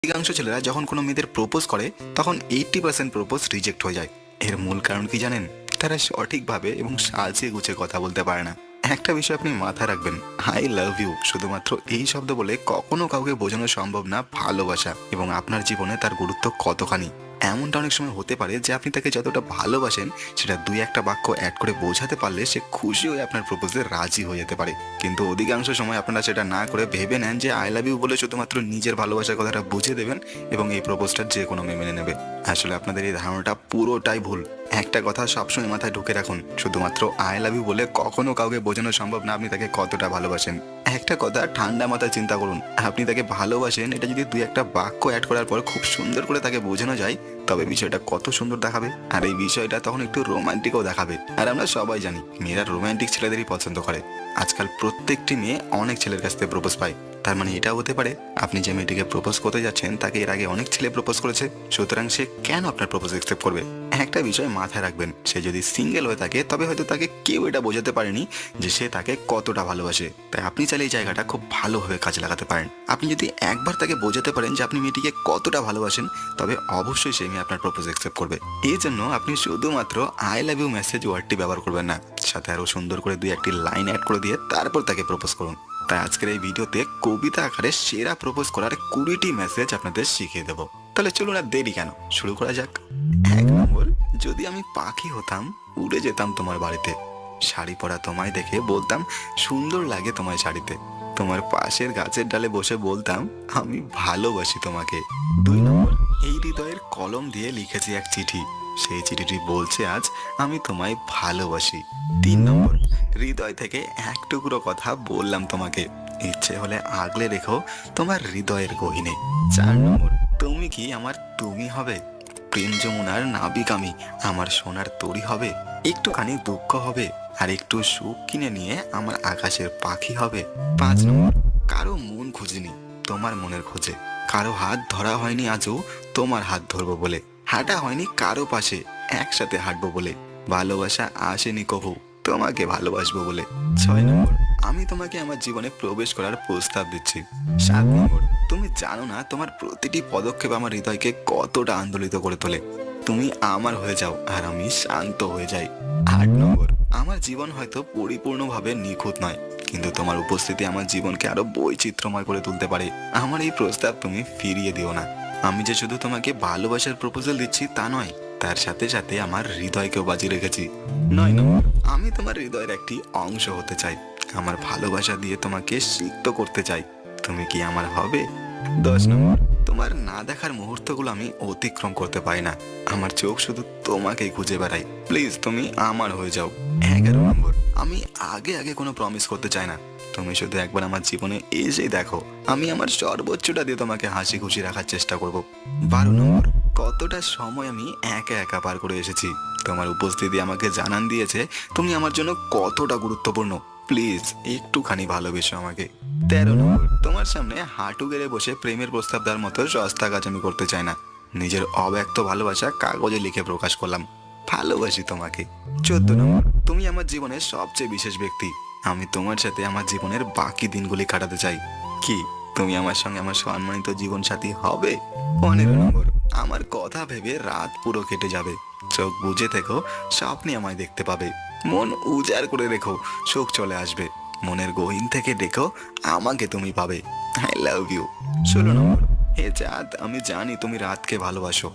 অধিকাংশ ছেলেরা যখন কোনো মেয়েদের প্রপোজ করে তখন 80% প্রপোজ রিজেক্ট হয়ে যায়। এর মূল কারণ কি জানেন? তারা সঠিকভাবে এবং সাজিয়ে গুছিয়ে কথা বলতে পারে না। একটা বিষয় আপনি মাথায় রাখবেন, আই লাভ ইউ শুধুমাত্র এই শব্দ বলে কখনো কাউকে বোঝানো সম্ভব না ভালোবাসা এবং আপনার জীবনে তার গুরুত্ব কতখানি। এমনটা অনেক সময় হতে পারে যে আপনি তাকে যতটা ভালোবাসেন সেটা দুই একটা বাক্য অ্যাড করে বোঝাতে পারলে সে খুশি হয়ে আপনার প্রপোজে রাজি হয়ে যেতে পারে। কিন্তু অধিকাংশ সময় আপনারা সেটা না করে ভেবে নেন যে আই লাভ ইউ বলে শুধুমাত্র নিজের ভালোবাসার কথাটা বুঝিয়ে দেবেন এবং এই প্রপোজটা যে কোনো মেয়ে মেনে নেবে। আসলে আপনাদের এই ধারণাটা পুরোটাই ভুল। একটা কথা সবসময় মাথায় ঢুকে রাখুন, শুধুমাত্র আই লাভ ইউ বলে কখনো কাউকে বোঝানো সম্ভব না আপনি তাকে কতটা ভালোবাসেন। একটা কথা ঠান্ডা মাথায় চিন্তা করুন, আপনি তাকে ভালোবাসেন এটা যদি দুই একটা বাক্য অ্যাড করার পর খুব সুন্দর করে তাকে বোঝানো যায় তবে বিষয়টা কত সুন্দর দেখাবে, আর এই বিষয়টা তখন একটু রোমান্টিকও দেখাবে। আর আমরা সবাই জানি মেয়েরা রোমান্টিক ছেলেদেরই পছন্দ করে। আজকাল প্রত্যেকটি মেয়ে অনেক ছেলের কাছ থেকে প্রপোজ পায়। তার মানে এটাও হতে পারে আপনি যে মেয়েটিকে প্রপোজ করতে যাচ্ছেন তাকে এর আগে অনেক ছেলে প্রপোজ করেছে, সুতরাং সে কেন আপনার প্রপোজ অ্যাকসেপ্ট করবে? একটা বিষয় মাথায় রাখবেন, সে যদি সিঙ্গেল হয়ে থাকে তবে হয়তো তাকে কেউ এটা বোঝাতে পারেনি যে সে তাকে কতটা ভালোবাসে। তাই আপনি চাইলে এই জায়গাটা খুব ভালোভাবে কাজে লাগাতে পারেন। আপনি যদি একবার তাকে বোঝাতে পারেন যে আপনি মেয়েটিকে কতটা ভালোবাসেন তবে অবশ্যই সেই মেয়ে আপনার প্রপোজ অ্যাকসেপ্ট করবে। এই জন্য আপনি শুধুমাত্র আই লাভ ইউ মেসেজ ওয়ার্ডটি ব্যবহার করবেন না, সাথে আরো সুন্দর করে দুই একটি লাইন অ্যাড করে দিয়ে তারপর তাকে প্রপোজ করুন। তাই আজকের এই ভিডিওতে কবিতা আকারে সেরা প্রপোজ করার 20টি মেসেজ আপনাদের শিখিয়ে দেবো। তাহলে চলুন আর দেরি কেন, শুরু করা যাক। 1 নম্বর, যদি আমি পাখি হতাম উড়ে যেতাম তোমার বাড়িতে, শাড়ি পরা তোমায় দেখে বলতাম সুন্দর লাগে তোমায় শাড়িতে, তোমার পাশের গাছের ডালে বসে বলতাম আমি ভালোবাসি তোমাকে। 2 নম্বর, এই হৃদয়ের কলম দিয়ে লিখেছি এক চিঠি, সেই চিঠিটি বলছে আজ আমি তোমায় ভালোবাসি। 3 নম্বর, হৃদয় থেকে এক টুকরো কথা বললাম তোমাকে, ইচ্ছে হলে আগলে রেখো তোমার হৃদয়ের গহীনে। 4 নম্বর, তুমি কি আমার তুমি হবে, প্রেম যমুনার নাবিক আমি, আমার সোনার তরি হবে, একটুখানি দুঃখ হবে আর একটু সুখ কিনে নিয়ে আমার আকাশের পাখি হবে। 5 নম্বর, কারো মন খুঁজিনি তোমার মনের খোঁজে, কারো হাত ধরা হয়নি আজও তোমার হাত ধরবো বলে, হাঁটা হয়নি কারো পাশে একসাথে হাঁটবো বলে, ভালোবাসা আসেনি কবু তোমাকে ভালোবাসবো বলে। 6 নম্বর, আমি তোমাকে আমার জীবনে প্রবেশ করার প্রস্তাব দিচ্ছি। 7 নম্বর, তুমি জানো না তোমার প্রতিটি পদক্ষেপ আমার হৃদয়কে কতটা আন্দোলিত করে তোলে, তুমি আমার হয়ে যাও আর আমি শান্ত হয়ে যাই। 8 নম্বর, আমার জীবন হয়তো পরিপূর্ণভাবে নিখুঁত নয় কিন্তু তোমার উপস্থিতি আমার জীবনকে আরো বৈচিত্র্যময় করে তুলতে পারে, আমার এই প্রস্তাব তুমি ফিরিয়ে দিও না। আমি যে শুধু তোমাকে ভালোবাসার প্রপোজাল দিচ্ছি তা নয়, তার সাথে সাথে আমার হৃদয়কেও বাজি রেখেছি। 9 নম্বর, আমি তোমার হৃদয়ের একটি অংশ হতে চাই, আমার ভালোবাসা দিয়ে তোমাকে সিক্ত করতে চাই, তুমি কি আমার হবে? 10 নম্বর, তোমার না দেখার মুহূর্তগুলো আমি অতিক্রম করতে পারি না, আমার চোখ শুধু তোমাকেই খুঁজে বেড়াই, প্লিজ তুমি আমার হয়ে যাও। 11 নম্বর, আমি আগে আগে কোনো প্রমিস করতে চাই না, তুমি শুধু একবার আমার জীবনে এসে দেখো, আমি আমার সর্বোচ্চটা দিয়ে তোমাকে হাসি খুশি রাখার চেষ্টা করব। 12 নম্বর, কতটা সময় আমি একা একা পার করে এসেছি, তোমার উপস্থিতি আমাকে জানান দিয়েছে তুমি আমার জন্য কতটা গুরুত্বপূর্ণ, প্লিজ একটুখানি ভালোবেসো আমাকে। 13 নম্বর, তোমার সামনে হাঁটু গেড়ে বসে প্রেমের প্রস্তাব দেওয়ার মতো সস্তা কাজ আমি করতে চাই না, নিজের অব্যক্ত ভালোবাসা কাগজে লিখে প্রকাশ করলাম, ভালোবাসি তোমাকে। 14 নম্বর, তুমি আমার জীবনের সবচেয়ে বিশেষ ব্যক্তি, আমি তোমার সাথে আমার জীবনের বাকি দিনগুলি কাটাতে চাই, কি তুমি আমার সঙ্গে আমার সম্মানিত জীবন সাথী হবে? 15 নম্বর, আমার কথা ভেবে রাত পুরো কেটে যাবে, চোখ বুজে থেকো স্বপ্নে আমায় দেখতে পাবে, মন উজাড় করে রেখো শোক চলে আসবে, মনের গহীন থেকে দেখো আমাকে তুমি পাবে, আই লাভ ইউ। 16 নম্বর, হে চাঁদ আমি জানি তুমি রাতকে ভালোবাসো,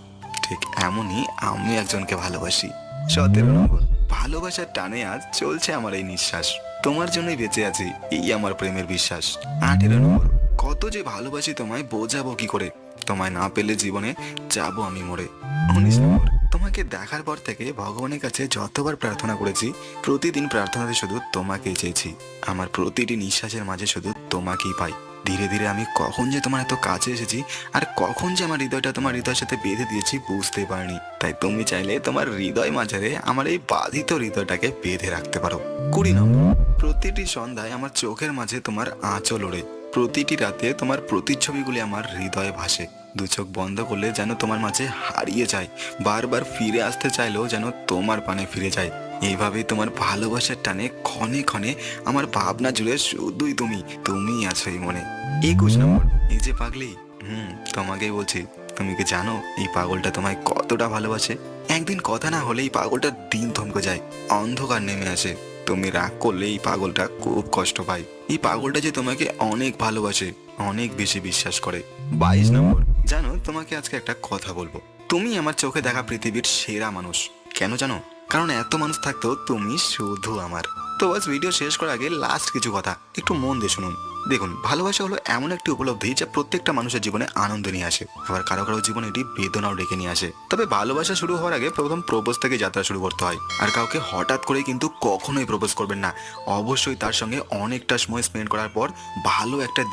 ঠিক এমনই আমি একজনকে ভালোবাসি। 17 নম্বর, ভালোবাসার টানে আজ চলছে আমার এই নিঃশ্বাস, তোমার জন্যই বেঁচে আছি এই আমার প্রেমের বিশ্বাস। 18 নম্বর, কত যে ভালোবাসি তোমায় বোঝাবো কি করে, তোমায় না পেলে জীবনে যাবো আমি মরে। 19 নম্বর, তোমাকে দেখার পর থেকে ভগবানের কাছে যতবার প্রার্থনা করেছি প্রতিদিন প্রার্থনাতে শুধু তোমাকেই চেয়েছি, আমার প্রতিটি নিঃশ্বাসের মাঝে শুধু তোমাকেই পাই, ধীরে ধীরে আমি কখন যে তোমার এত কাছে এসেছি আর কখন যে আমার হৃদয়টা তোমার হৃদয়ের সাথে বেঁধে দিয়েছি বুঝতে পারিনি, তাই তুমি চাইলে তোমার হৃদয় মাঝারে আমার এই বাধিত হৃদয়টাকে বেঁধে রাখতে পারো। 20 নম্বর, প্রতিটি সন্ধ্যায় আমার চোখের মাঝে তোমার আঁচল ওড়ে, প্রতিটি রাতে তোমার প্রতিচ্ছবিগুলি আমার হৃদয়ে ভাসে, দু চোখ বন্ধ করলে যেন তোমার মাঝে হারিয়ে যায়, বারবার ফিরে আসতে চাইলেও যেন তোমার পানে ফিরে যায়, এইভাবেই তোমার ভালোবাসার টানে ক্ষণে ক্ষণে আমার ভাবনা জুড়ে শুধুই তুমি, তুমিই আছো এই মনে। 21 নম্বর, এই যে পাগলি তোমাকেই বলছি। তুমি কি জানো এই পাগলটা তোমায় কতটা ভালোবাসে? একদিন কথা না হলে এই পাগলটার দিন থমকে যায়, অন্ধকার নেমে আসে। তুমি রাগ করলে এই পাগলটা খুব কষ্ট পায়। এই পাগলটা যে তোমাকে অনেক ভালোবাসে, অনেক বেশি বিশ্বাস করে। 22 নম্বর, জানো তোমাকে আজকে একটা কথা বলবো। তুমি আমার চোখে দেখা পৃথিবীর সেরা মানুষ। কেন জানো? কারণ এত মানুষ থাকতেও তুমি শুধু আমার। তো বাস, ভিডিও শেষ করার আগে লাস্ট কিছু কথা একটু মন দিয়ে শুনুন। দেখুন, ভালোবাসা হলো এমন একটি উপলব্ধি যা প্রত্যেকটা মানুষের জীবনে আনন্দ নিয়ে আসে, আবার কারো কারো জীবনে এটি বেদনাও ডেকে নিয়ে আসে। তবে ভালোবাসা শুরু হওয়ার আগে প্রথম প্রপোজ থেকে যাত্রা শুরু করতে হয়। আর কাউকে হঠাৎ করে কিন্তু কখনোই প্রপোজ করবেন না। অবশ্যই তার সঙ্গে অনেকটা সময় স্পেন্ড করার পর ভালো একটা